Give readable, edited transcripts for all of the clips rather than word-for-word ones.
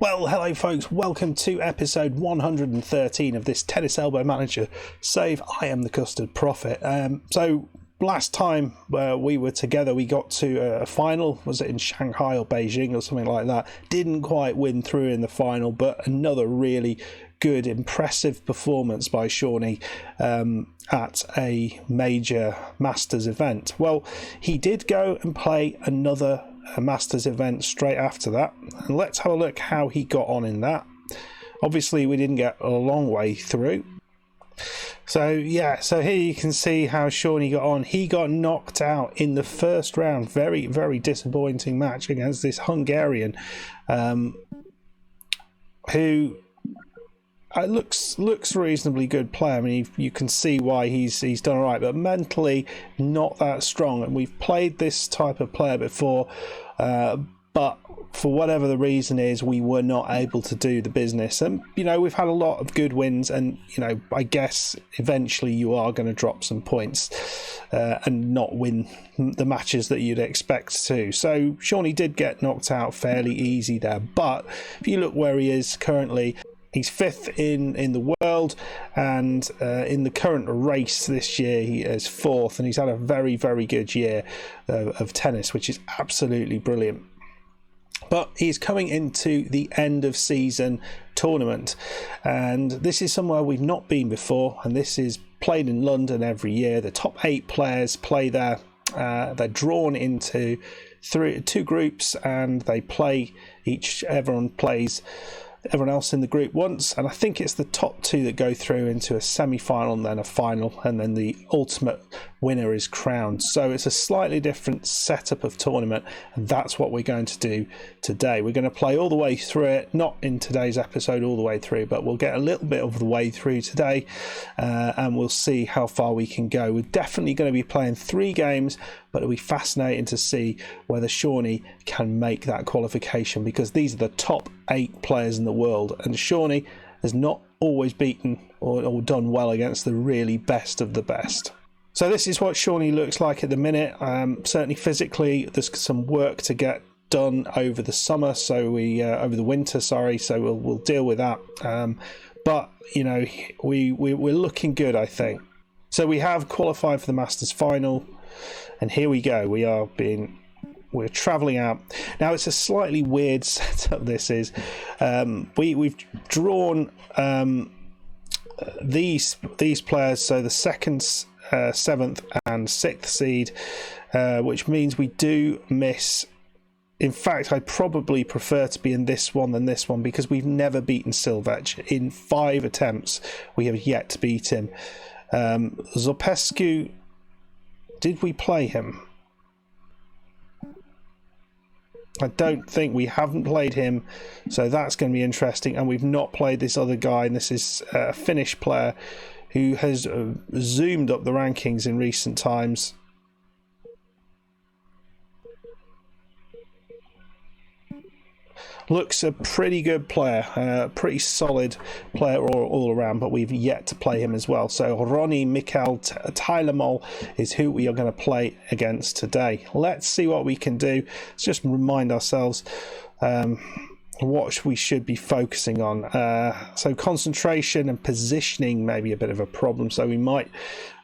Well, hello folks, welcome to episode 113 of this Tennis Elbow Manager save. I am the Custard Prophet. So last time we were together, we got to a final. Was it in Shanghai or Beijing or something like that? Didn't quite win through in the final, but another really good, impressive performance by Shawnee at a major Masters event. Well, he did go and play another Masters event straight after that, and let's have a look how he got on in that. Obviously we didn't get a long way through, so here you can see how Shawnee got on. He got knocked out in the first round. Very, very disappointing match against this Hungarian who looks reasonably good player. I mean, you can see why he's done all right, but mentally not that strong. And we've played this type of player before, but for whatever the reason is, we were not able to do the business. And we've had a lot of good wins, and I guess eventually you are going to drop some points and not win the matches that you'd expect to. So Shawnee did get knocked out fairly easy there, but if you look where he is currently, he's fifth in the world, and in the current race this year he is fourth, and he's had a very, very good year of tennis, which is absolutely brilliant. But he's coming into the end of season tournament, and this is somewhere we've not been before, and this is played in London every year. The top 8 players play there. They're drawn into two groups, and they play everyone else in the group once, and I think it's the top 2 that go through into a semi-final and then a final, and then the ultimate winner is crowned. So it's a slightly different setup of tournament, and that's what we're going to do today. We're going to play all the way through it, not in today's episode all the way through, but we'll get a little bit of the way through today, and we'll see how far we can go. We're definitely going to be playing 3 games, but it'll be fascinating to see whether Shawnee can make that qualification, because these are the top 8 players in the world, and Shawnee has not always beaten or done well against the really best of the best. So this is what Shawnee looks like at the minute. Certainly physically there's some work to get done over the summer, so over the winter, sorry, so we'll deal with that, but we're looking good, I think. So we have qualified for the Masters final, and here we go. We're travelling out. Now it's a slightly weird setup. This is we've drawn these players, so the 2nd, 7th and 6th seed, which means we do miss. In fact, I probably prefer to be in this one than this one, because we've never beaten Silvech. In 5 attempts we have yet to beat him. Zopescu, did we play him? I don't think we haven't played him, so that's going to be interesting. And we've not played this other guy, and this is a Finnish player who has zoomed up the rankings in recent times. Looks a pretty good player, pretty solid player all around, but we've yet to play him as well. So Ronnie Mikael Tylemol is who we are going to play against today. Let's see what we can do. Let's just remind ourselves what we should be focusing on. So concentration and positioning may be a bit of a problem, so we might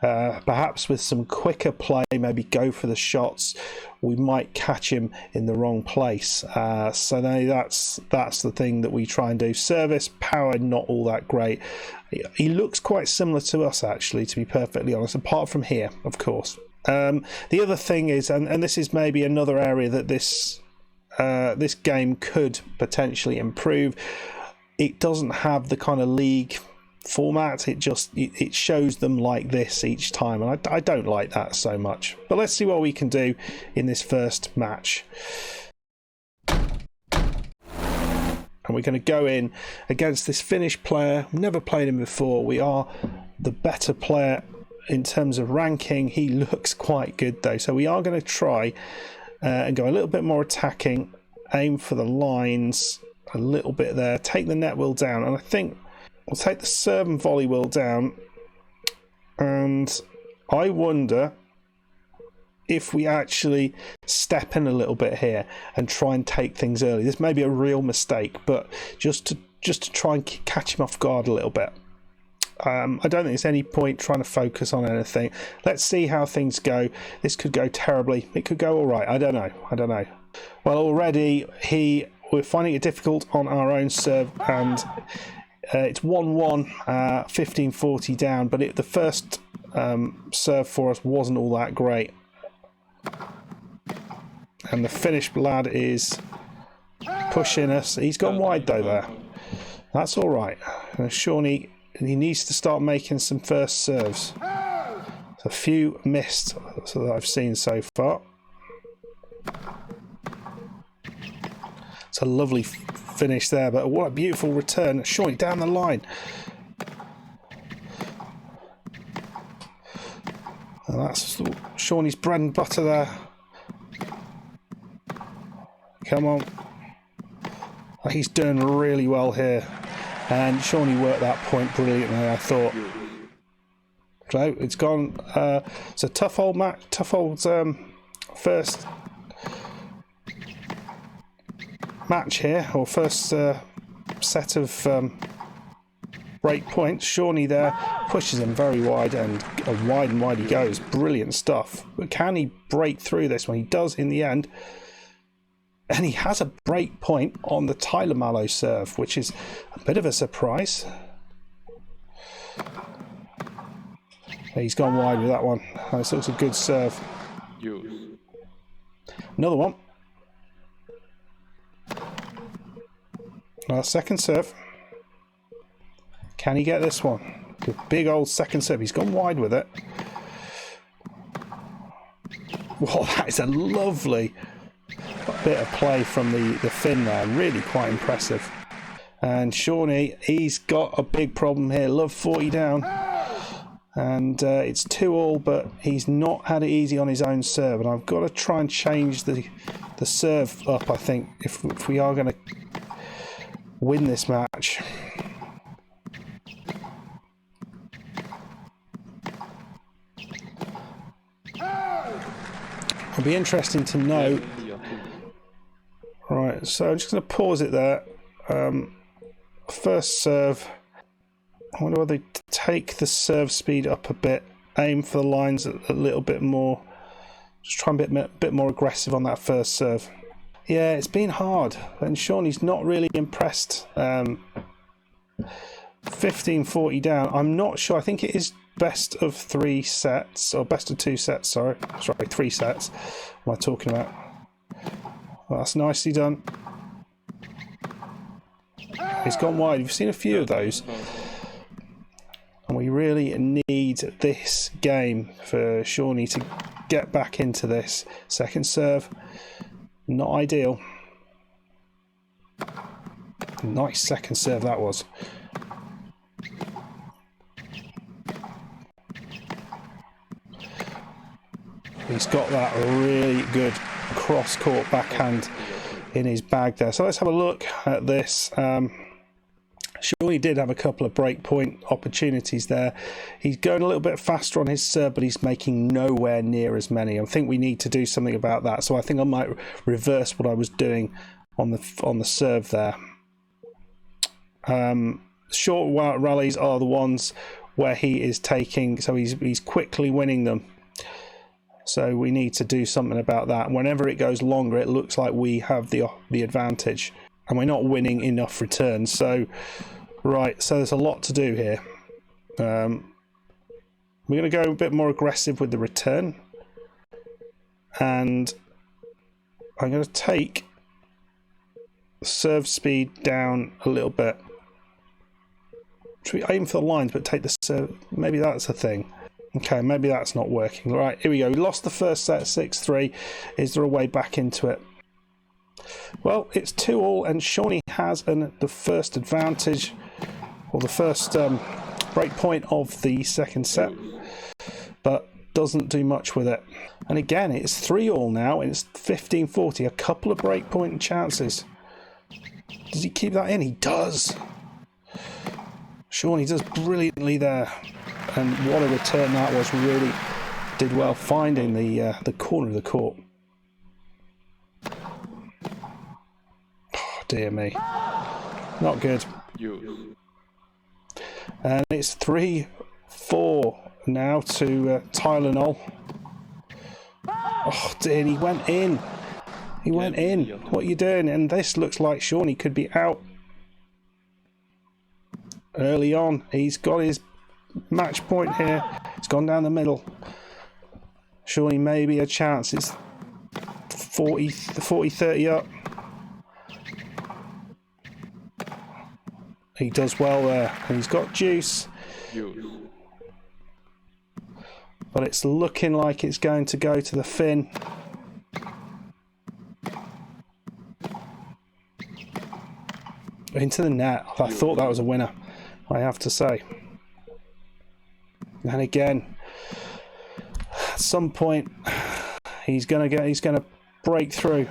perhaps with some quicker play maybe go for the shots. We might catch him in the wrong place, so now that's the thing that we try and do. Service power not all that great. He looks quite similar to us, actually, to be perfectly honest, apart from here, of course. The other thing is, and this is maybe another area that this game could potentially improve, it doesn't have the kind of league format. It shows them like this each time, and I don't like that so much. But let's see what we can do in this first match. And we're going to go in against this Finnish player. Never played him before. We are the better player in terms of ranking. He looks quite good though, so we are going to try and go a little bit more attacking, aim for the lines a little bit there, take the net wheel down, and I think we'll take the serve and volley wheel down. And I wonder if we actually step in a little bit here and try and take things early. This may be a real mistake, but just to try and catch him off guard a little bit. I don't think there's any point trying to focus on anything. Let's see how things go. This could go terribly. It could go all right. I don't know. Well, already we're finding it difficult on our own serve, and it's 1-1, 15-40 down. But the first serve for us wasn't all that great. And the Finnish lad is pushing us. He's gone wide though there. That's all right. Shawnee, he needs to start making some first serves. A few missed that I've seen so far. It's a lovely finish there, but what a beautiful return. Shawnee down the line. And that's Shawnee's bread and butter there. Come on. He's doing really well here. And Shawnee worked that point brilliantly, I thought. So it's gone. It's a tough old match, first match here, or first set of break points. Shawnee there pushes him very wide, and wide he goes. Brilliant stuff. But can he break through this one? He does in the end. And he has a break point on the Tyler Mallow serve, which is a bit of a surprise. He's gone wide with that one. This looks a good serve. Another one. Second serve. Can he get this one? Good big old second serve. He's gone wide with it. Wow, that is a lovely bit of play from the Finn there. Really quite impressive. And Shawnee, he's got a big problem here. Love 40 down. And it's 2-2, but he's not had it easy on his own serve. And I've got to try and change the serve up, I think, if we are going to win this match. It'll be interesting to know. Right, so I'm just going to pause it there. First serve. I wonder whether they take the serve speed up a bit, aim for the lines a little bit more. Just try and be a bit more aggressive on that first serve. Yeah, it's been hard, and Shawnee's not really impressed. 15-40 down. I'm not sure. I think it is best of 3 sets, or best of 2 sets. Sorry, 3 sets. What am I talking about? Well, that's nicely done. He's gone wide. You've seen a few of those. And we really need this game for Shawnee to get back into this. Second serve, not ideal. Nice second serve that was. He's got that really good cross-court backhand in his bag there. So let's have a look at this. Shawnee did have a couple of breakpoint opportunities there. He's going a little bit faster on his serve, but he's making nowhere near as many. I think we need to do something about that. So I think I might reverse what I was doing on the serve there. Short rallies are the ones where he is taking, so he's quickly winning them. So we need to do something about that. Whenever it goes longer, it looks like we have the advantage, and we're not winning enough returns. So, right, so there's a lot to do here. We're going to go a bit more aggressive with the return, and I'm going to take serve speed down a little bit. Should we aim for the lines but take the serve? Maybe that's a thing. Okay, maybe that's not working. Right, here we go. We lost the first set 6-3. Is there a way back into it? Well, it's 2-2, and Shawnee has the first advantage, or the first break point of the second set, but doesn't do much with it. And again, it's 3-3 now, and it's 15-40. A couple of break point chances. Does he keep that in? He does. Shawnee does brilliantly there. And what a return that was. Really did well finding the corner of the court. Oh, dear me. Not good. And it's 3-4 now to Tylenol. Oh dear, he went in. He went in. What are you doing? And this looks like Shawnee could be out early on. He's got his match point here. It's gone down the middle. Shawnee maybe a chance. It's 40-30 up. He does well there. And he's got juice. But it's looking like it's going to go to the fin. Into the net. I thought that was a winner, I have to say. And again, at some point, he's gonna break through.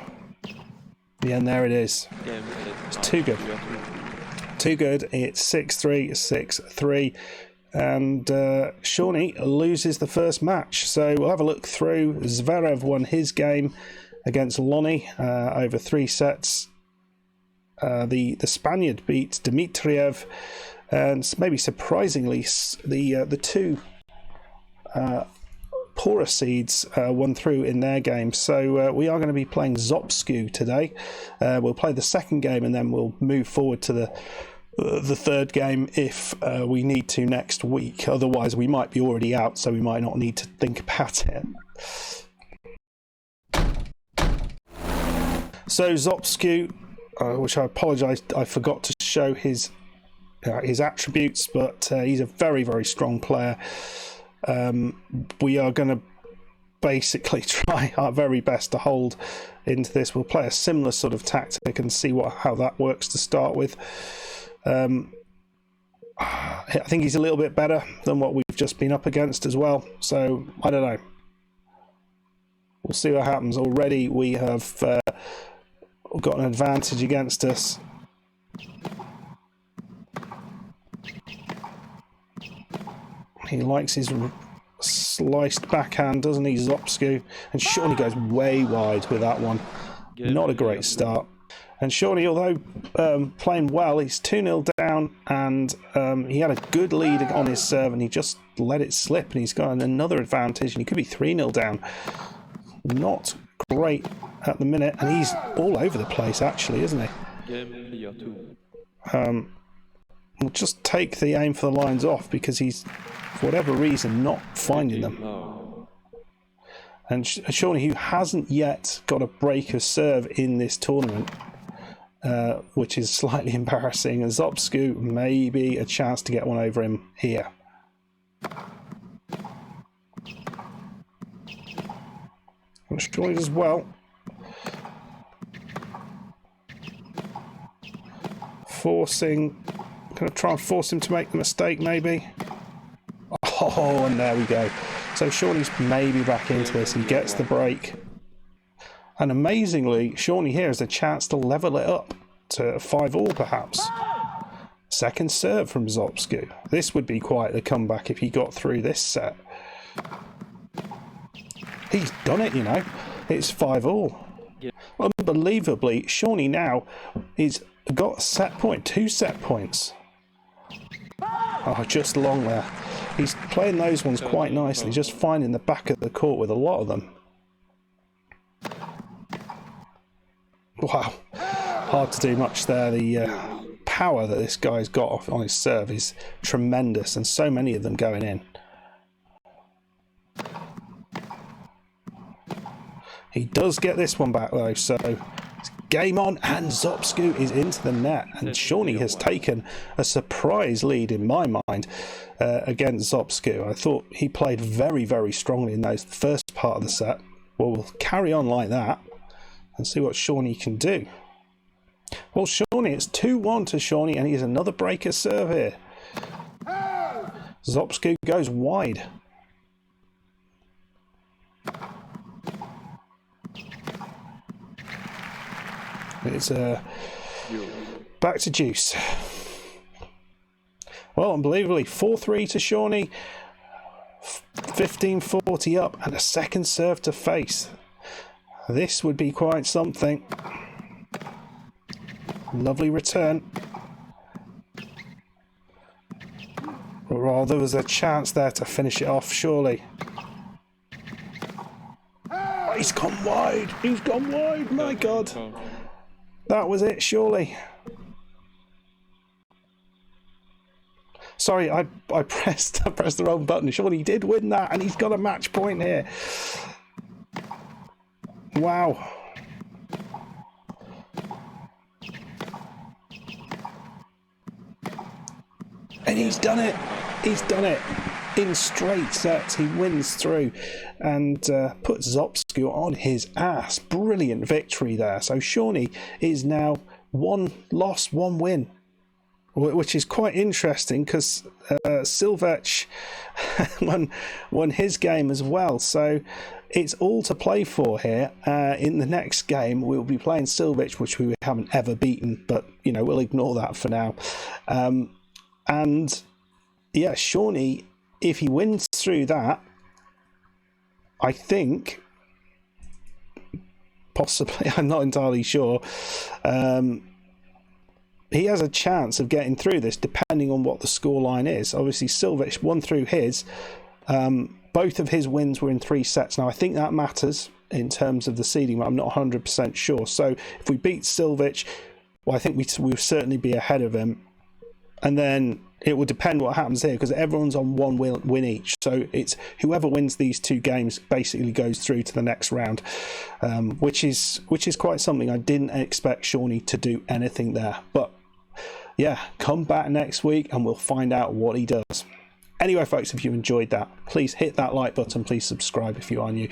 Yeah, and there it is. It's too good. Too good. It's 6-3, 6-3. And Shawnee loses the first match. So we'll have a look through. Zverev won his game against Lonnie over 3 sets. The Spaniard beat Dmitriev, and maybe surprisingly, the two poorer seeds won through in their game. So we are going to be playing Zopsku today. We'll play the second game and then we'll move forward to the third game if we need to next week. Otherwise, we might be already out, so we might not need to think about it. So Zopsku, which I apologise, I forgot to show his attributes, but he's a very, very strong player. We are going to basically try our very best to hold into this. We'll play a similar sort of tactic and see how that works to start with. I think he's a little bit better than what we've just been up against as well. So I don't know. We'll see what happens. Already we have got an advantage against us. He likes his sliced backhand, doesn't he, Zopsku? And Shawnee goes way wide with that one. Not a great start. And Shawnee, although playing well, he's 2-0 down, and he had a good lead on his serve, and he just let it slip, and he's got another advantage, and he could be 3-0 down. Not great at the minute, and he's all over the place, actually, isn't he? We'll just take the aim for the lines off, because he's, for whatever reason, not finding them. And Shawnee, who hasn't yet got a break of serve in this tournament, which is slightly embarrassing, and Zopsku maybe a chance to get one over him here. And Shawnee does well. Going to try and force him to make the mistake, maybe. Oh, and there we go. So Shawnee's maybe back into this. He gets the break. And amazingly, Shawnee here has a chance to level it up to 5-all, perhaps. Second serve from Zopsku. This would be quite the comeback if he got through this set. He's done it, you know. It's 5-all. Yeah. Unbelievably, Shawnee now is got a set point, 2 set points. Oh, just long there. He's playing those ones quite nicely, just finding the back of the court with a lot of them. Wow, hard to do much there. The power that this guy's got on his serve is tremendous, and so many of them going in. He does get this one back though, so it's game on, and Zopsku is into the net, and Shawnee has taken a surprise lead in my mind against Zopsku. I thought he played very, very strongly in those first part of the set. Well, we'll carry on like that and see what Shawnee can do. Well, Shawnee, it's 2-1 to Shawnee, and he's another breaker serve here. Zopsku goes wide. It's back to juice. Well, unbelievably, 4-3 to Shawnee. 1540 up and a second serve to face. This would be quite something. Lovely return. Oh, there was a chance there to finish it off, surely. Oh, he's gone wide. He's gone wide. My God. That was it, surely. Sorry, I pressed the wrong button. Surely he did win that, and he's got a match point here. Wow. And he's done it. He's done it. In straight sets, he wins through and puts Zopsku on his ass. Brilliant victory there. So Shawnee is now 1 loss, 1 win, which is quite interesting because Silvech won his game as well. So it's all to play for here. In the next game, we'll be playing Silvech, which we haven't ever beaten, but you know, we'll ignore that for now. And yeah, Shawnee, if he wins through that, I think, possibly, I'm not entirely sure, he has a chance of getting through this depending on what the scoreline is. Obviously, Silvech won through his. Both of his wins were in 3 sets. Now, I think that matters in terms of the seeding, but I'm not 100% sure. So if we beat Silvech, well, I think we'll certainly be ahead of him. And then it will depend what happens here because everyone's on 1 win each. So it's whoever wins these 2 games basically goes through to the next round, which is quite something. I didn't expect Shawnee to do anything there. But yeah, come back next week and we'll find out what he does. Anyway, folks, if you enjoyed that, please hit that like button. Please subscribe if you are new.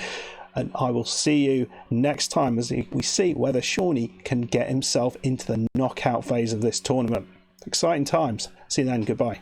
And I will see you next time as we see whether Shawnee can get himself into the knockout phase of this tournament. Exciting times. See you then. Goodbye.